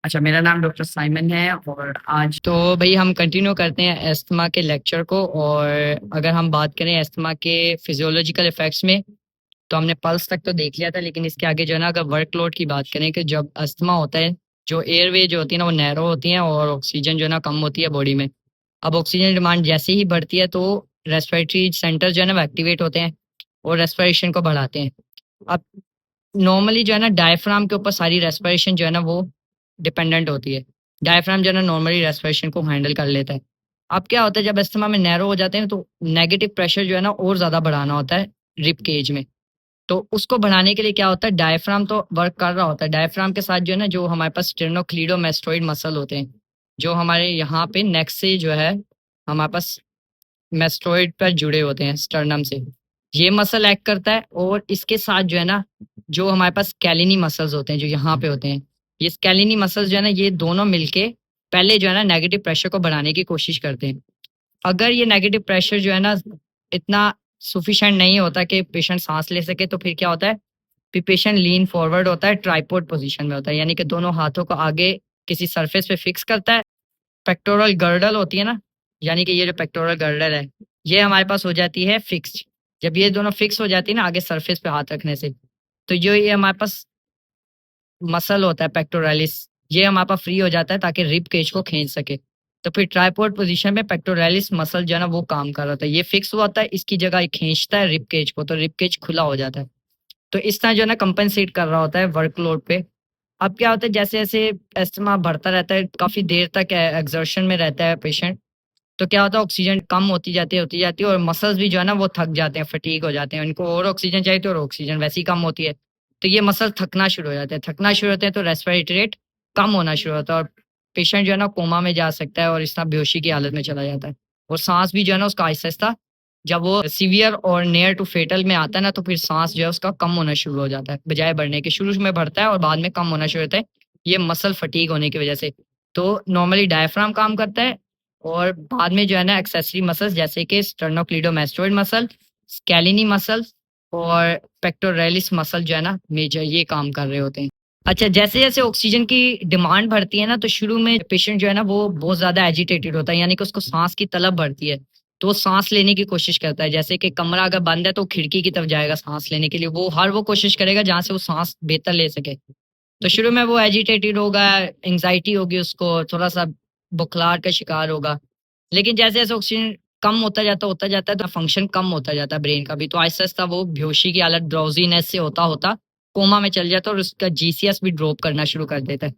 अच्छा, मेरा नाम डॉक्टर साइमन है और आज तो भाई हम कंटिन्यू करते हैं एस्थमा के लेक्चर को। और अगर हम बात करें एस्थमा के फिजियोलॉजिकल इफेक्ट्स में, तो हमने पल्स तक तो देख लिया था, लेकिन इसके आगे जो है ना, अगर वर्कलोड की बात करें कि जब अस्थमा होता है, जो एयरवे जो होती है ना वो नैरो होती है और ऑक्सीजन जो है ना कम होती है बॉडी में। अब ऑक्सीजन डिमांड जैसे ही बढ़ती है तो रेस्पिरेटरी सेंटर जो है ना वो एक्टिवेट होते हैं और रेस्पिरेशन को बढ़ाते हैं। अब नॉर्मली जो है ना डायफ्राम के ऊपर सारी रेस्पिरेशन जो है ना वो डिपेंडेंट होती है। डायफ्राम जो है ना नॉर्मली रेस्पिरेशन को हैंडल कर लेता है। अब क्या होता है, जब अस्थमा में नैरो हो जाते हैं तो नेगेटिव प्रेशर जो है ना और ज़्यादा बढ़ाना होता है रिब केज में। तो उसको बढ़ाने के लिए क्या होता है, डायफ्राम तो वर्क कर रहा होता है, डायफ्राम के साथ जो है ना जो हमारे पास स्टेर्नोक्लीडोमास्टोइड मसल होते हैं, जो हमारे यहाँ पे नेक से जो है हमारे पास मेस्टोइड पर जुड़े होते हैं स्टर्नम से। ये मसल एक्ट करता है और इसके साथ जो है ना जो हमारे पास स्कैलिनी मसल्स होते हैं जो यहाँ पे होते हैं, ये स्कैलिनी मसल्स जो है ना ये दोनों मिलके पहले जो है ना नेगेटिव प्रेशर को बढ़ाने की कोशिश करते हैं। अगर ये नेगेटिव प्रेशर जो है ना इतना सुफिशिएंट नहीं होता कि पेशेंट सांस ले सके, तो फिर क्या होता है, फिर पेशेंट लीन फॉरवर्ड होता है, ट्राइपॉड पोजीशन में होता है, यानी कि दोनों हाथों को आगे किसी सरफेस पे फिक्स करता है। पेक्टोरल गर्डल होती है ना, यानी कि ये जो पेक्टोरल गर्डल है ये हमारे पास हो जाती है फिक्स्ड। जब ये दोनों फिक्स हो जाती है ना आगे सरफेस पे हाथ रखने से, तो जो ये हमारे पास मसल होता है पेक्टोरलिस, ये हमारे पास फ्री हो जाता है ताकि रिब केज को खींच सके। तो फिर ट्राइपॉड पोजीशन में पेक्टोरलिस मसल जो है ना वो काम कर रहा होता है, ये फिक्स हुआ होता है, इसकी जगह ये खींचता है रिब केज को, तो रिब केज खुला हो जाता है। तो इस तरह जो है ना कंपनसेट कर रहा होता है वर्कलोड पे। अब क्या होता है, जैसे जैसे एस्थमा बढ़ता रहता है, काफी देर तक एक्सर्शन में रहता है पेशेंट, तो क्या होता है ऑक्सीजन कम होती जाती है और मसल्स भी जो है ना वो थक जाते हैं, फटीग हो जाते हैं, उनको और ऑक्सीजन चाहिए तो और ऑक्सीजन वैसे ही कम होती है। तो ये मसल थकना शुरू हो जाते हैं, थकना शुरू होते हैं तो रेस्पिरेटरी रेट कम होना शुरू होता है और पेशेंट जो है ना कोमा में जा सकता है और इस तरह बेहोशी की हालत में चला जाता है। और सांस भी जो है ना उसका आहिस्ता आहिस्ता, जब वो सीवियर और नियर टू फेटल में आता है ना, तो फिर सांस जो है उसका कम होना शुरू हो जाता है, बजाय बढ़ने के शुरू में बढ़ता है और बाद में कम होना शुरू होता है, ये मसल फटीग होने की वजह से। तो नॉर्मली डायफ्राम काम करता है और बाद में जो है ना एक्सेसरी मसल्स जैसे कि स्टर्नोक्लीडोमास्टोइड मसल, स्कैलिनी मसल और पेक्टोरेलिस मसल जो है ना मेजर, ये काम कर रहे होते हैं। अच्छा, जैसे जैसे ऑक्सीजन की डिमांड बढ़ती है ना, तो शुरू में पेशेंट जो है ना वो बहुत ज्यादा एजिटेटेड होता है, यानी कि उसको सांस की तलब बढ़ती है, तो वो सांस लेने की कोशिश करता है। जैसे कि कमरा अगर बंद है तो खिड़की की तरफ जाएगा सांस लेने के लिए, वो कोशिश करेगा जहां से वो सांस बेहतर ले सके। तो शुरू में वो एजिटेटेड होगा, एंग्जाइटी होगी उसको, थोड़ा सा बुखार का शिकार होगा। लेकिन जैसे जैसे ऑक्सीजन कम होता जाता है तो फंक्शन कम होता जाता है ब्रेन का भी, तो आहिस्ता आहिस्ता वो बेहोशी की हालत, ड्राउजीनेस से होता होता कोमा में चल जाता है और उसका जीसीएस भी ड्रॉप करना शुरू कर देता है।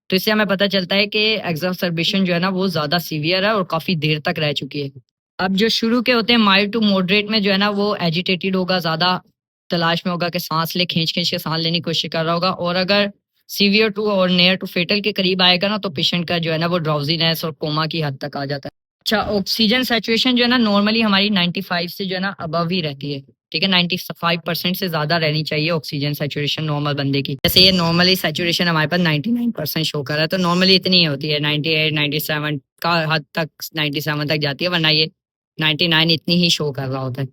तो इससे हमें पता चलता है कि एक्सर्बिशन जो है ना वो ज्यादा सीवियर है और काफी देर तक रह चुकी है। अब जो शुरू के होते हैं माइल्ड टू मॉडरेट में जो है ना वो एजिटेटेड होगा, ज्यादा तलाश में होगा कि सांस ले, खींच खींच के सांस लेने की कोशिश कर रहा होगा। और अगर सीवियर टू और नियर टू फेटल के करीब आएगा ना, तो पेशेंट का जो है ना वो ड्राउजीनेस और कोमा की हद तक आ जाता है। अच्छा, ऑक्सीजन सैचुरेशन जो है ना नॉर्मली हमारी 95 से जो है ना अबव ही रहती है। ठीक है, 95% से ज्यादा रहनी चाहिए ऑक्सीजन सैचुरेशन नॉर्मल बंदे की। जैसे ये नॉर्मली सैचुरेशन हमारे पास 99% शो कर रहा है, तो नॉर्मली इतनी ही होती है, 98 97 का हद तक, 97 तक जाती है, वरना ये 99 इतनी ही शो कर रहा होता है।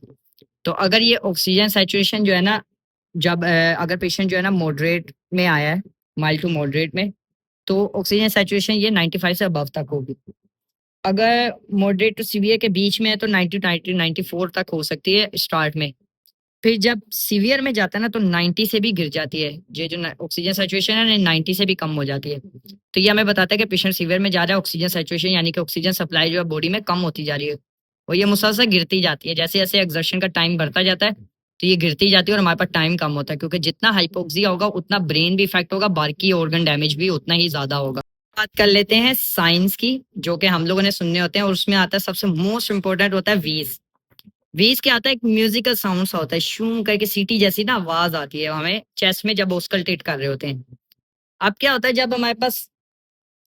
तो अगर ये ऑक्सीजन सैचुरेशन जो है ना, जब अगर पेशेंट जो है ना मॉडरेट में आया है, माइल्ड टू मॉडरेट में, तो ऑक्सीजन सैचुरेशन ये 95 से अबव तक होगी। अगर मॉडरेट टू सीवियर के बीच में है तो 90 90 94 तक हो सकती है स्टार्ट में। फिर जब सीवियर में जाता है ना तो 90 से भी गिर जाती है, ये जो ऑक्सीजन सैचुरेशन है ना 90 से भी कम हो जाती है। तो ये हमें बताता है कि पेशेंट सीवियर में जा रहा है, ऑक्सीजन सैचुरेशन यानी कि ऑक्सीजन सप्लाई जो है बॉडी में कम होती जा रही है और ये मुसलसल गिरती जाती है। जैसे जैसे एक्सर्शन का टाइम बढ़ता जाता है तो ये गिरती जाती है और हमारे पास टाइम कम होता है, क्योंकि जितना हाइपोक्सिया होगा उतना ब्रेन भी इफेक्ट होगा, बाकी ऑर्गन डैमेज भी उतना ही ज्यादा होगा। बात कर लेते हैं साइंस की, जो कि हम लोगों ने सुनने होते हैं, और उसमें आता है सबसे मोस्ट इंपॉर्टेंट होता है वीज। वीज क्या आता है, एक म्यूजिकल साउंड सा होता है, शू करके सीटी जैसी ना आवाज आती है हमें चेस्ट में जब ऑस्कल्टेट कर रहे होते हैं। अब क्या होता है, जब हमारे पास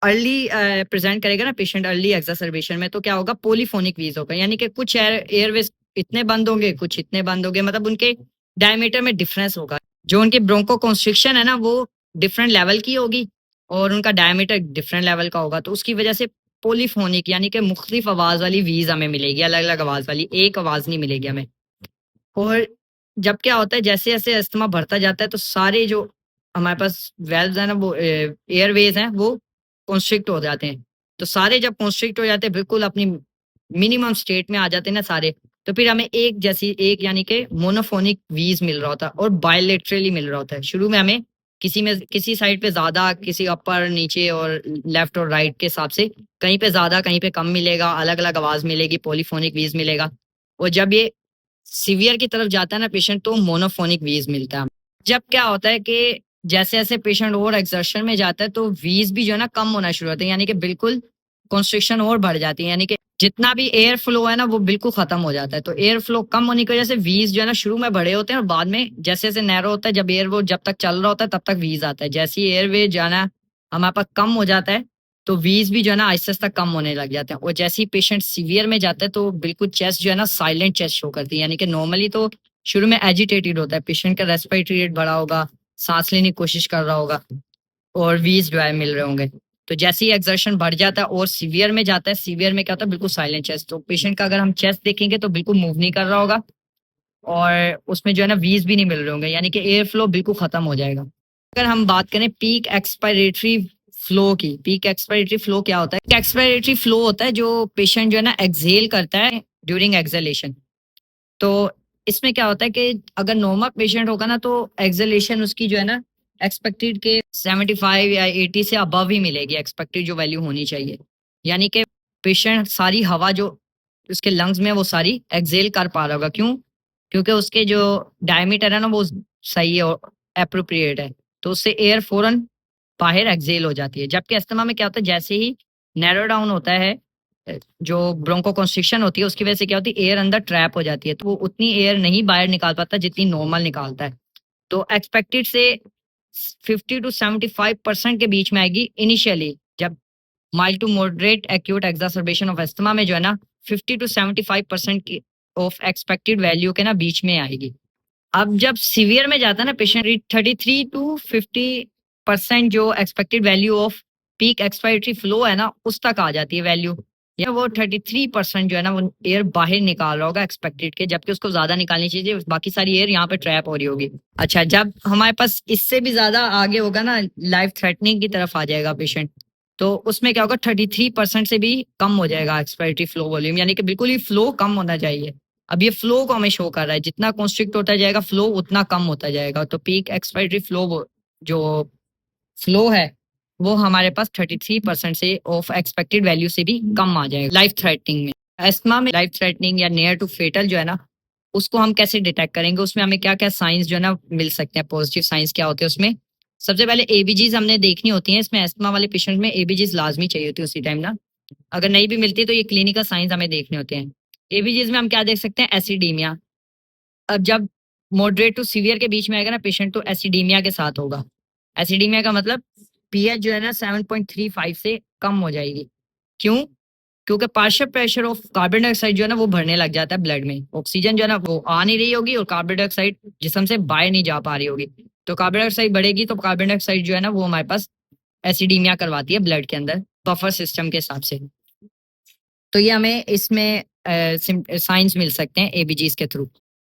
अर्ली प्रेजेंट करेगा ना पेशेंट अर्ली एक्सासर्बेशन में, तो क्या होगा, पोलीफोनिक वीज होगा, यानी कि कुछ एयरवेज इतने बंद होंगे, कुछ इतने बंद होंगे, मतलब उनके डायमीटर में डिफरेंस होगा। जो उनकी ब्रोंको कॉन्स्ट्रिक्शन है ना वो डिफरेंट लेवल की होगी और उनका डायमीटर डिफरेंट लेवल का होगा, तो उसकी वजह से पोलीफोनिक यानी कि मुख्तलिफ आवाज वाली वीज हमें मिलेगी, अलग अलग आवाज वाली, एक आवाज नहीं मिलेगी हमें। और जब क्या होता है, जैसे जैसे अस्थमा बढ़ता जाता है तो सारे जो हमारे पास वेल्व्स हैं ना, वो एयरवेज हैं, वो कॉन्स्ट्रिक्ट हो जाते हैं। तो सारे जब कॉन्स्ट्रिक्ट हो जाते हैं बिल्कुल अपनी मिनिमम स्टेट में आ जाते हैं ना सारे, तो फिर हमें एक यानी कि मोनोफोनिक वीज मिल रहा होता है और बायलेटरली मिल रहा होता है। शुरू में हमें किसी साइड पे ज्यादा, किसी अपर नीचे और लेफ्ट और राइट के हिसाब से कहीं पे ज्यादा कहीं पे कम मिलेगा, अलग अलग आवाज मिलेगी, पॉलीफोनिक वीज मिलेगा। और जब ये सीवियर की तरफ जाता है ना पेशेंट, तो मोनोफोनिक वीज मिलता है। जब क्या होता है कि जैसे जैसे पेशेंट और एक्सर्शन में जाता है तो वीज भी जो है ना कम होना शुरू होता है, यानी कि बिल्कुल कॉन्स्ट्रिक्शन और बढ़ जाती है, यानी कि जितना भी एयर फ्लो है ना वो बिल्कुल खत्म हो जाता है। तो एयर फ्लो कम होने की वजह से वीज जो है ना शुरू में बड़े होते हैं और बाद में जैसे जैसे नैरो होता है, जब एयर वो जब तक चल रहा होता है तब तक वीज आता है। जैसे ही एयरवे जाना हमारे पास कम हो जाता है तो वीज भी जो है ना आहिस्ता आहिस्ता कम होने लग जाते हैं। और जैसे ही पेशेंट सीवियर में जाता है तो बिल्कुल चेस्ट जो है ना साइलेंट चेस्ट शो करती है, यानी कि नॉर्मली तो शुरू में एजिटेटेड होता है, पेशेंट का रेस्पिरेटरी रेट बढ़ा होगा, सांस लेने की कोशिश कर रहा होगा और वीज जो है मिल रहे होंगे। तो जैसे ही एक्सर्शन बढ़ जाता है और सीवियर में जाता है, सीवियर में क्या होता है बिल्कुल साइलेंट चेस्ट। तो पेशेंट का अगर हम चेस्ट देखेंगे तो बिल्कुल मूव नहीं कर रहा होगा और उसमें जो है ना वीज भी नहीं मिल रहे होंगे, यानी कि एयर फ्लो बिल्कुल खत्म हो जाएगा। अगर हम बात करें पीक एक्सपायरेटरी फ्लो की, पीक एक्सपायरेटरी फ्लो क्या होता है? एक्सपायरेटरी फ्लो होता है जो पेशेंट जो है ना एक्सहेल करता है ड्यूरिंग एक्सहेलेशन। तो इसमें क्या होता है कि अगर नॉर्मल पेशेंट होगा ना तो एक्सहेलेशन उसकी जो है ना एक्सपेक्टेड के 75 या 80 से अबव ही मिलेगी, एक्सपेक्टेड जो वैल्यू होनी चाहिए। यानी कि पेशेंट सारी हवा जो उसके लंग्स में वो सारी एक्सहेल कर पा रहा होगा। क्यों? क्योंकि उसके जो डायमीटर है ना वो सही है और एप्रोप्रिएट है, तो उससे एयर फौरन बाहर एक्सहेल हो जाती है। जबकि अस्थमा में क्या होता है, जैसे ही नैरो डाउन होता है जो ब्रोंको कॉन्स्ट्रिक्शन होती है उसकी वजह से क्या होती है एयर अंदर ट्रैप हो जाती है, तो वो उतनी एयर नहीं बाहर निकाल पाता जितनी नॉर्मल निकालता है। तो एक्सपेक्टेड से 50 टू 75% के बीच में आएगी इनिशियली, जब mild to moderate acute exacerbation of asthma में जो है ना 50 टू 75% की ऑफ एक्सपेक्टेड वैल्यू के ना बीच में आएगी। अब जब सीवियर में जाता है ना पेशेंट, 33 टू 50% जो expected value off peak expiratory flow है ना उस तक आ जाती है वैल्यू, या वो 33% जो है ना वो एयर बाहर निकाल रहा होगा एक्सपेक्टेड के, जबकि उसको ज्यादा निकालनी चाहिए, बाकी सारी एयर यहाँ पे ट्रैप हो रही होगी। अच्छा, जब हमारे पास इससे भी ज्यादा आगे होगा ना, लाइफ थ्रेटनिंग की तरफ आ जाएगा पेशेंट, तो उसमें क्या होगा 33% से भी कम हो जाएगा एक्सपायरेटरी फ्लो वॉल्यूम, यानी कि बिल्कुल ही फ्लो कम होना चाहिए। अब ये फ्लो को हमें शो कर रहा है, जितना कॉन्स्ट्रिक्ट होता जाएगा फ्लो उतना कम होता जाएगा। तो पीक एक्सपायरेटरी फ्लो जो फ्लो है वो हमारे पास 33% से ऑफ एक्सपेक्टेड वैल्यू से भी कम आ जाएगा लाइफ थ्रेटनिंग में। एस्थमा में लाइफ थ्रेटनिंग या नियर टू फेटल जो है ना उसको हम कैसे डिटेक्ट करेंगे, उसमें हमें क्या क्या साइंस जो है ना मिल सकते हैं, पॉजिटिव साइंस क्या होते हैं उसमें? सबसे पहले एबीजीज हमने देखनी होती है। इसमें एस्थमा वाले पेशेंट में एबीजीज लाजमी चाहिए होती है उसी टाइम ना, अगर नहीं भी मिलती तो ये क्लिनिकल साइंस हमें देखने होते हैं। एबीजीज में हम क्या देख सकते हैं? एसिडीमिया। अब जब मॉडरेट टू सीवियर के बीच में आएगा ना पेशेंट तो एसिडीमिया के साथ होगा। एसिडीमिया का मतलब पीएच जो है ना 7.35 से कम हो जाएगी। क्यों? क्योंकि partial pressure of carbon dioxide जो है ना वो बढ़ने लग जाता है ब्लड में, ऑक्सीजन जो है ना वो आ नहीं रही होगी और कार्बन डाइऑक्साइड जिस्म से बाहर नहीं जा पा रही होगी, तो कार्बन डाइऑक्साइड बढ़ेगी तो कार्बन डाइऑक्साइड जो है ना वो हमारे पास एसिडीमिया करवाती है ब्लड के अंदर बफर सिस्टम के हिसाब से। तो ये हमें इसमें साइंस मिल सकते हैं एबीजीज के थ्रू।